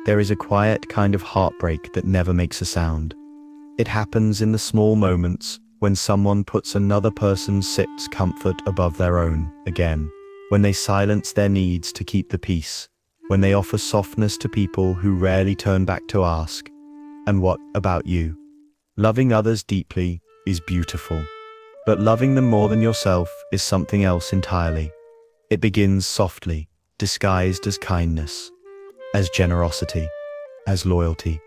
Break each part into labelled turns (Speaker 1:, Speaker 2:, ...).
Speaker 1: There is a quiet kind of heartbreak that never makes a sound. It happens in the small moments when someone puts another person's comfort above their own again, when they silence their needs to keep the peace, when they offer softness to people who rarely turn back to ask, "And what about you?" Loving others deeply is beautiful, but loving them more than yourself is something else entirely. It begins softly, disguised as kindness, as generosity, as loyalty,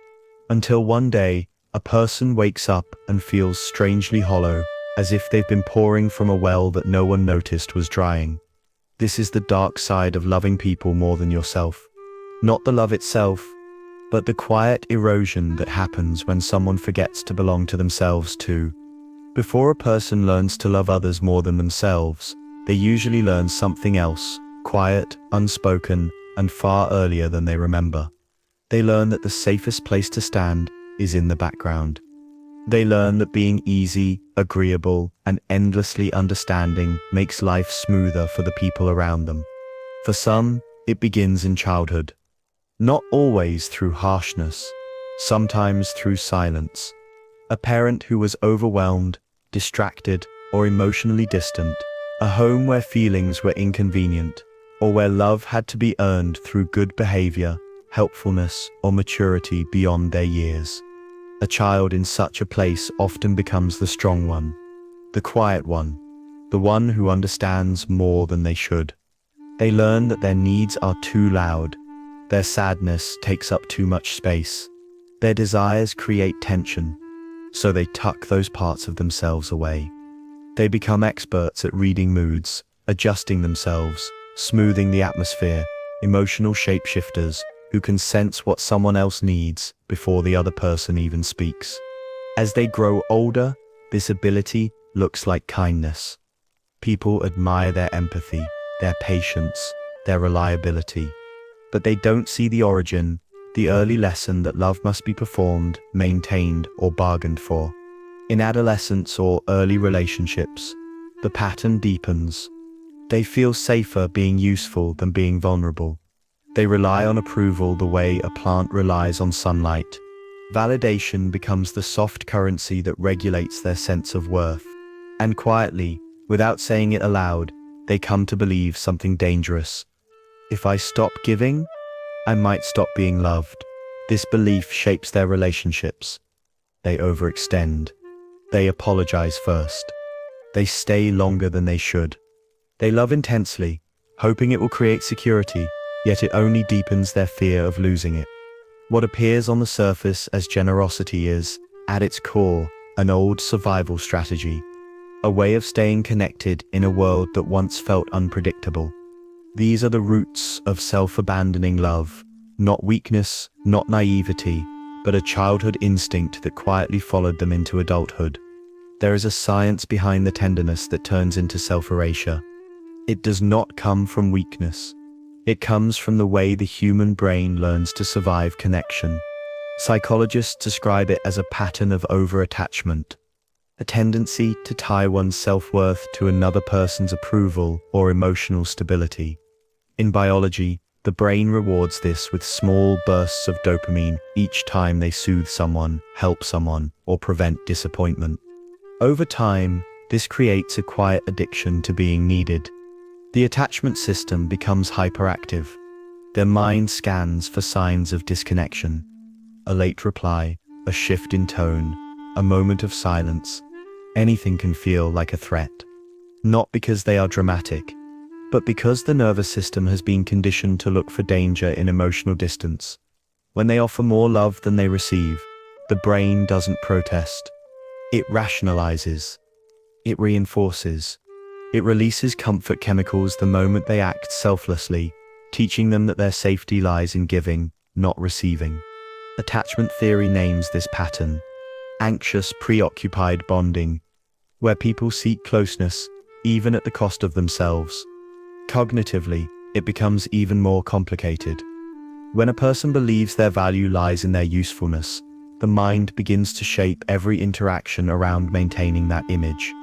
Speaker 1: until one day a person wakes up and feels strangely hollow, as if they've been pouring from a well that no one noticed was drying. This is the dark side of loving people more than yourself. Not the love itself, but the quiet erosion that happens when someone forgets to belong to themselves too. Before a person learns to love others more than themselves, they usually learn something else, quiet, unspoken, and far earlier than they remember. They learn that the safest place to stand is in the background. They learn that being easy, agreeable, and endlessly understanding makes life smoother for the people around them. For some, it begins in childhood. Not always through harshness, sometimes through silence. A parent who was overwhelmed, distracted, or emotionally distant. A home where feelings were inconvenient, or where love had to be earned through good behavior, helpfulness, or maturity beyond their years. A child in such a place often becomes the strong one, the quiet one, the one who understands more than they should. They learn that their needs are too loud, their sadness takes up too much space, their desires create tension, so they tuck those parts of themselves away. They become experts at reading moods, adjusting themselves, smoothing the atmosphere, emotional shapeshifters who can sense what someone else needs before the other person even speaks. As they grow older, this ability looks like kindness. People admire their empathy, their patience, their reliability. But they don't see the origin, the early lesson that love must be performed, maintained, or bargained for. In adolescence or early relationships, the pattern deepens. They feel safer being useful than being vulnerable. They rely on approval the way a plant relies on sunlight. Validation becomes the soft currency that regulates their sense of worth. And quietly, without saying it aloud, they come to believe something dangerous. If I stop giving, I might stop being loved. This belief shapes their relationships. They overextend. They apologize first. They stay longer than they should. They love intensely, hoping it will create security, yet it only deepens their fear of losing it. What appears on the surface as generosity is, at its core, an old survival strategy, a way of staying connected in a world that once felt unpredictable. These are the roots of self-abandoning love, not weakness, not naivety, but a childhood instinct that quietly followed them into adulthood. There is a science behind the tenderness that turns into self-erasure. It does not come from weakness. It comes from the way the human brain learns to survive connection. Psychologists describe it as a pattern of over-attachment, a tendency to tie one's self-worth to another person's approval or emotional stability. In biology, the brain rewards this with small bursts of dopamine each time they soothe someone, help someone, or prevent disappointment. Over time, this creates a quiet addiction to being needed. The attachment system becomes hyperactive. Their mind scans for signs of disconnection. A late reply, a shift in tone, a moment of silence. Anything can feel like a threat. Not because they are dramatic, but because the nervous system has been conditioned to look for danger in emotional distance. When they offer more love than they receive, the brain doesn't protest. It rationalizes. It reinforces. It releases comfort chemicals the moment they act selflessly, teaching them that their safety lies in giving, not receiving. Attachment theory names this pattern anxious, preoccupied bonding, where people seek closeness, even at the cost of themselves. Cognitively, it becomes even more complicated. When a person believes their value lies in their usefulness, the mind begins to shape every interaction around maintaining that image.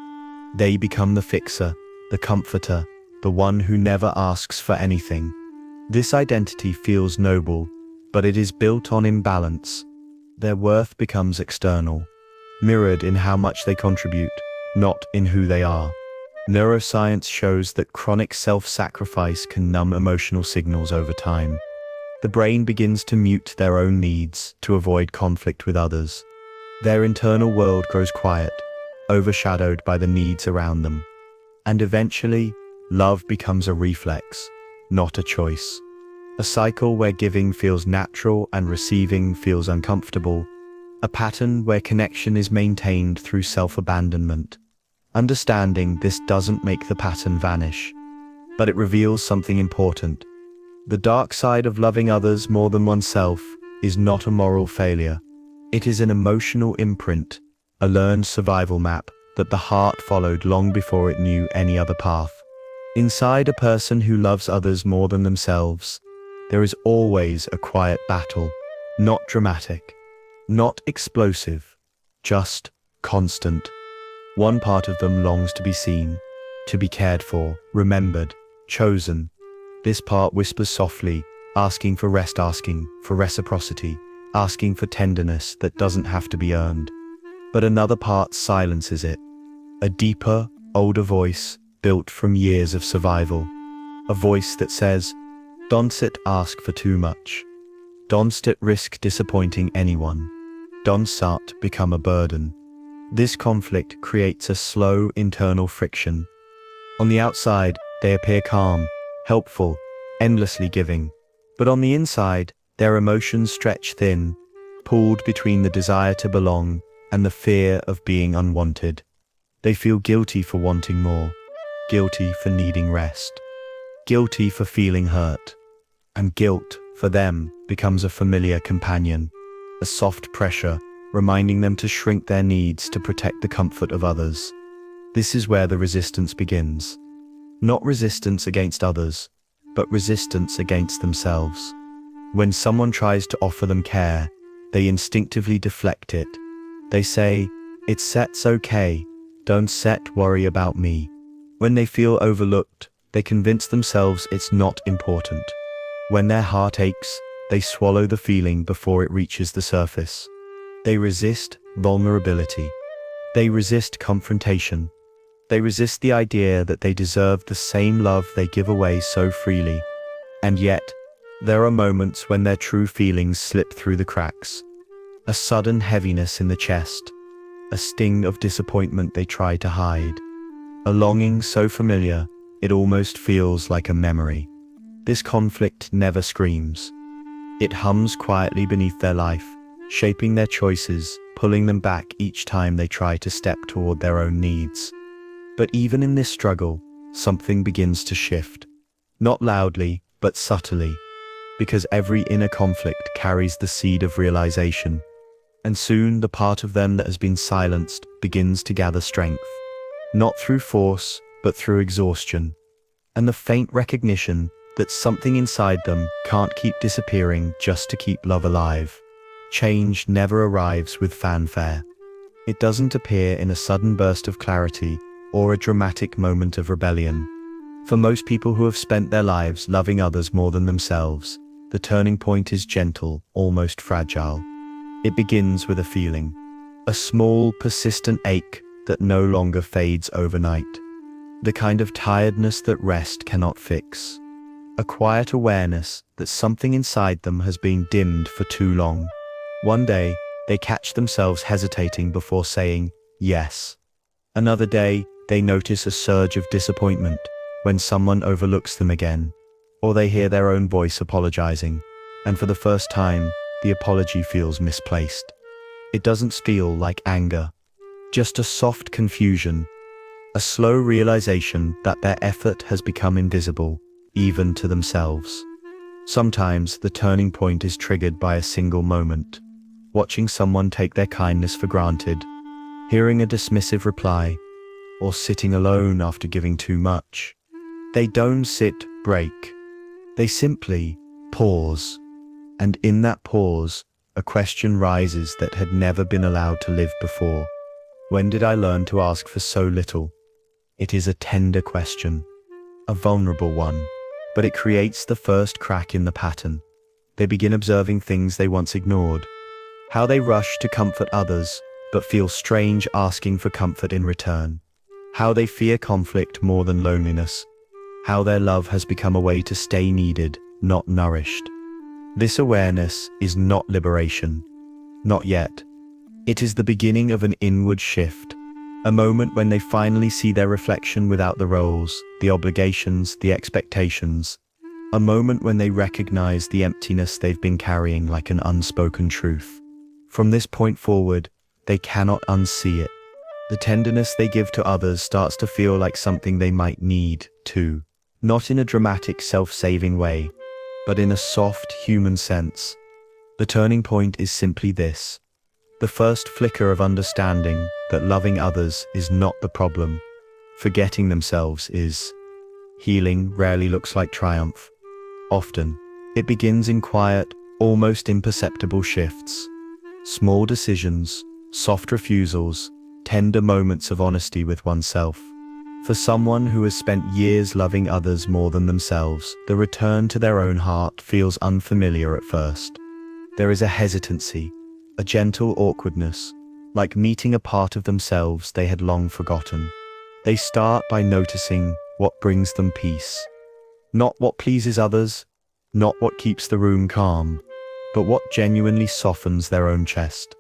Speaker 1: They become the fixer, the comforter, the one who never asks for anything. This identity feels noble, but it is built on imbalance. Their worth becomes external, mirrored in how much they contribute, not in who they are. Neuroscience shows that chronic self-sacrifice can numb emotional signals over time. The brain begins to mute their own needs to avoid conflict with others. Their internal world grows quiet, overshadowed by the needs around them. And eventually, love becomes a reflex, not a choice. A cycle where giving feels natural and receiving feels uncomfortable. A pattern where connection is maintained through self-abandonment. Understanding this doesn't make the pattern vanish, but it reveals something important. The dark side of loving others more than oneself is not a moral failure. It is an emotional imprint, a learned survival map that the heart followed long before it knew any other path. Inside a person who loves others more than themselves, there is always a quiet battle, not dramatic, not explosive, just constant. One part of them longs to be seen, to be cared for, remembered, chosen. This part whispers softly, asking for rest, asking for reciprocity, asking for tenderness that doesn't have to be earned. But another part silences it. A deeper, older voice, built from years of survival. A voice that says, "Don't sit ask for too much. Don't sit risk disappointing anyone. Don't start become a burden." This conflict creates a slow internal friction. On the outside, they appear calm, helpful, endlessly giving. But on the inside, their emotions stretch thin, pulled between the desire to belong and the fear of being unwanted. They feel guilty for wanting more, guilty for needing rest, guilty for feeling hurt. And guilt, for them, becomes a familiar companion, a soft pressure, reminding them to shrink their needs to protect the comfort of others. This is where the resistance begins. Not resistance against others, but resistance against themselves. When someone tries to offer them care, they instinctively deflect it. They say, "It's okay, don't worry about me." When they feel overlooked, they convince themselves it's not important. When their heart aches, they swallow the feeling before it reaches the surface. They resist vulnerability. They resist confrontation. They resist the idea that they deserve the same love they give away so freely. And yet, there are moments when their true feelings slip through the cracks. A sudden heaviness in the chest. A sting of disappointment they try to hide. A longing so familiar, it almost feels like a memory. This conflict never screams. It hums quietly beneath their life, shaping their choices, pulling them back each time they try to step toward their own needs. But even in this struggle, something begins to shift. Not loudly, but subtly. Because every inner conflict carries the seed of realization. And soon the part of them that has been silenced begins to gather strength. Not through force, but through exhaustion. And the faint recognition that something inside them can't keep disappearing just to keep love alive. Change never arrives with fanfare. It doesn't appear in a sudden burst of clarity or a dramatic moment of rebellion. For most people who have spent their lives loving others more than themselves, the turning point is gentle, almost fragile. It begins with a feeling, a small, persistent ache that no longer fades overnight. The kind of tiredness that rest cannot fix. A quiet awareness that something inside them has been dimmed for too long. One day, they catch themselves hesitating before saying yes. Another day, they notice a surge of disappointment when someone overlooks them again, or they hear their own voice apologizing, and for the first time, the apology feels misplaced. It doesn't feel like anger, just a soft confusion, a slow realization that their effort has become invisible, even to themselves. Sometimes the turning point is triggered by a single moment. Watching someone take their kindness for granted, hearing a dismissive reply, or sitting alone after giving too much. They don't break. They simply pause. And in that pause, a question rises that had never been allowed to live before. When did I learn to ask for so little? It is a tender question, a vulnerable one, but it creates the first crack in the pattern. they begin observing things they once ignored. How they rush to comfort others, but feel strange asking for comfort in return. How they fear conflict more than loneliness. How their love has become a way to stay needed, not nourished. This awareness is not liberation. Not yet. It is the beginning of an inward shift. A moment when they finally see their reflection without the roles, the obligations, the expectations. A moment when they recognize the emptiness they've been carrying like an unspoken truth. From this point forward, they cannot unsee it. The tenderness they give to others starts to feel like something they might need, too. Not in a dramatic, self-saving way, but in a soft, human sense. The turning point is simply this. The first flicker of understanding that loving others is not the problem. Forgetting themselves is. Healing rarely looks like triumph. Often, it begins in quiet, almost imperceptible shifts. Small decisions, soft refusals, tender moments of honesty with oneself. For someone who has spent years loving others more than themselves, the return to their own heart feels unfamiliar at first. There is a hesitancy, a gentle awkwardness, like meeting a part of themselves they had long forgotten. They start by noticing what brings them peace. Not what pleases others, not what keeps the room calm, but what genuinely softens their own chest.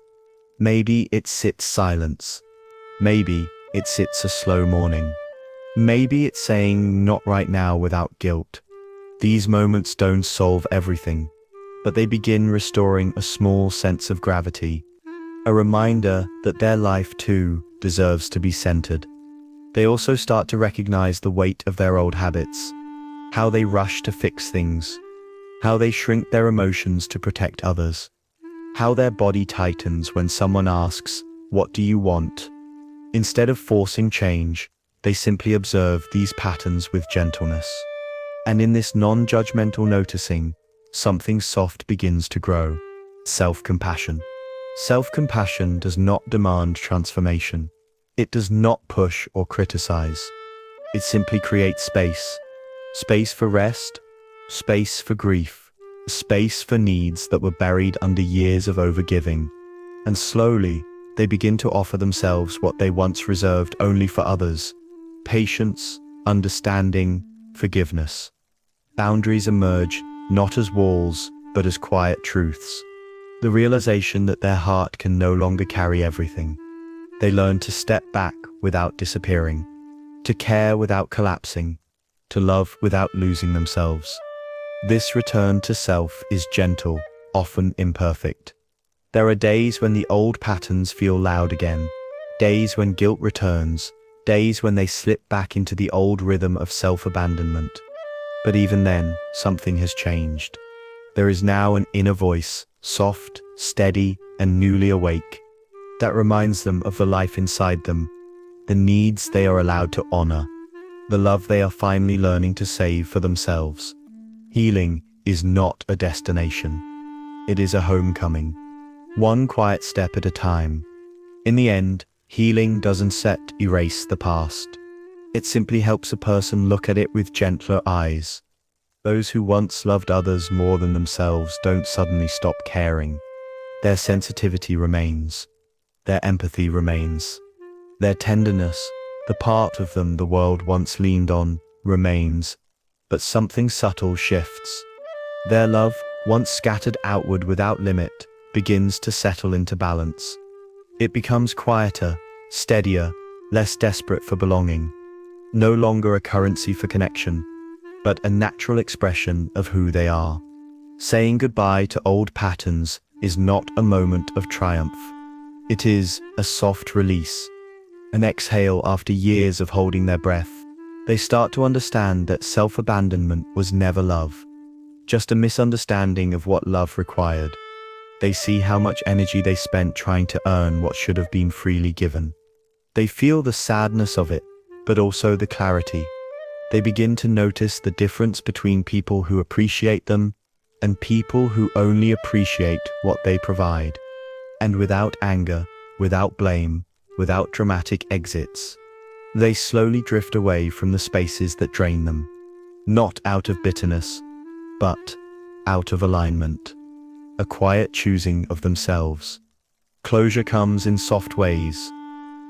Speaker 1: Maybe it sits silence. Maybe it sits a slow mourning. Maybe it's saying not right now without guilt. These moments don't solve everything, but they begin restoring a small sense of gravity, a reminder that their life too deserves to be centered. They also start to recognize the weight of their old habits, how they rush to fix things, how they shrink their emotions to protect others, how their body tightens when someone asks, "What do you want?" Instead of forcing change, they simply observe these patterns with gentleness. And in this non-judgmental noticing, something soft begins to grow. Self-compassion. Self-compassion does not demand transformation. It does not push or criticize. It simply creates space. Space for rest, space for grief, space for needs that were buried under years of overgiving. And slowly, they begin to offer themselves what they once reserved only for others: patience, understanding, forgiveness. Boundaries emerge, not as walls, but as quiet truths. The realization that their heart can no longer carry everything. They learn to step back without disappearing, to care without collapsing, to love without losing themselves. This return to self is gentle, often imperfect. There are days when the old patterns feel loud again, days when guilt returns, days when they slip back into the old rhythm of self-abandonment. But even then, something has changed. There is now an inner voice, soft, steady, and newly awake, that reminds them of the life inside them, the needs they are allowed to honor, the love they are finally learning to save for themselves. Healing is not a destination. It is a homecoming. One quiet step at a time. In the end, healing doesn't erase the past. It simply helps a person look at it with gentler eyes. Those who once loved others more than themselves don't suddenly stop caring. Their sensitivity remains. Their empathy remains. Their tenderness, the part of them the world once leaned on, remains. But something subtle shifts. Their love, once scattered outward without limit, begins to settle into balance. It becomes quieter, steadier, less desperate for belonging. No longer a currency for connection, but a natural expression of who they are. Saying goodbye to old patterns is not a moment of triumph. It is a soft release, an exhale after years of holding their breath. They start to understand that self-abandonment was never love, just a misunderstanding of what love required. They see how much energy they spent trying to earn what should have been freely given. They feel the sadness of it, but also the clarity. They begin to notice the difference between people who appreciate them and people who only appreciate what they provide. And without anger, without blame, without dramatic exits, they slowly drift away from the spaces that drain them. Not out of bitterness, but out of alignment, a quiet choosing of themselves. Closure comes in soft ways,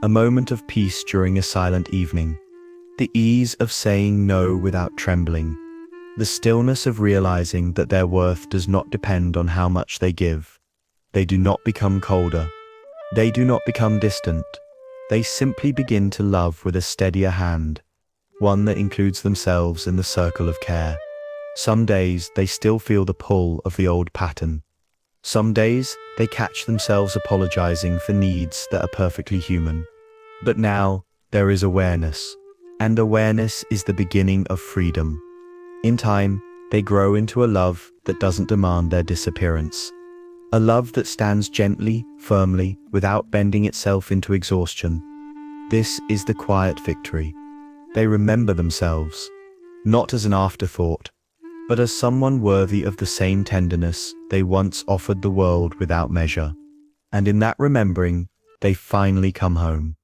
Speaker 1: a moment of peace during a silent evening, the ease of saying no without trembling, the stillness of realizing that their worth does not depend on how much they give. They do not become colder. They do not become distant. They simply begin to love with a steadier hand, one that includes themselves in the circle of care. Some days they still feel the pull of the old pattern. Some days they catch themselves apologizing for needs that are perfectly human. But now there is awareness, and awareness is the beginning of freedom. In time, they grow into a love that doesn't demand their disappearance. A love that stands gently, firmly, without bending itself into exhaustion. This is the quiet victory. They remember themselves, not as an afterthought, but as someone worthy of the same tenderness they once offered the world without measure. And in that remembering, they finally come home.